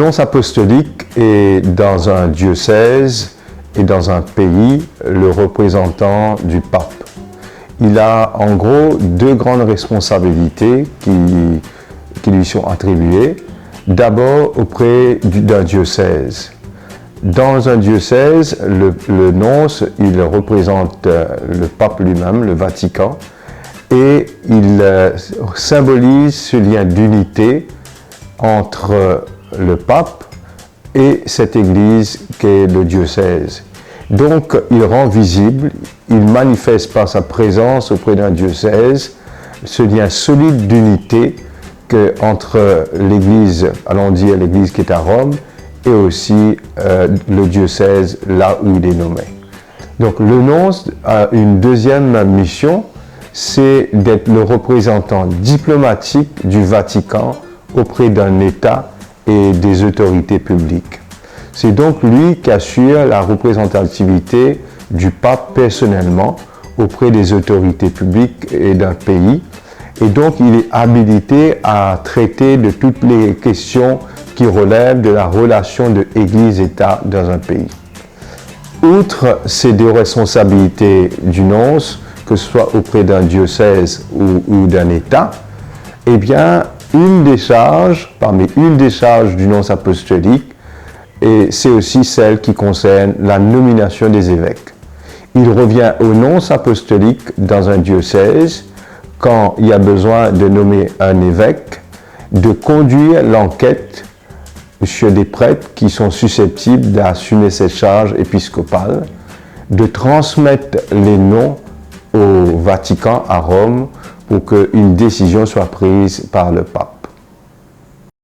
nonce apostolique est dans un diocèse et dans un pays le représentant du pape. Il a en gros deux grandes responsabilités qui lui sont attribuées. D'abord auprès d'un diocèse. Dans un diocèse, le nonce, il représente le pape lui-même, le Vatican, et il symbolise ce lien d'unité entre le pape et cette église qu'est le diocèse. Donc, il rend visible, il manifeste par sa présence auprès d'un diocèse ce lien solide d'unité entre l'église, allons dire l'église qui est à Rome, et aussi le diocèse là où il est nommé. Donc, le nonce a une deuxième mission, c'est d'être le représentant diplomatique du Vatican auprès d'un État et des autorités publiques. C'est donc lui qui assure la représentativité du pape personnellement auprès des autorités publiques et d'un pays. Et donc, il est habilité à traiter de toutes les questions qui relèvent de la relation de Église-État dans un pays. Outre ces deux responsabilités du nonce, que ce soit auprès d'un diocèse ou d'un État, eh bien, parmi une des charges du nonce apostolique, et c'est aussi celle qui concerne la nomination des évêques. Il revient au nonce apostolique dans un diocèse, quand il y a besoin de nommer un évêque, de conduire l'enquête sur des prêtres qui sont susceptibles d'assumer cette charge épiscopale, de transmettre les noms au Vatican, à Rome, pour qu'une décision soit prise par le pape.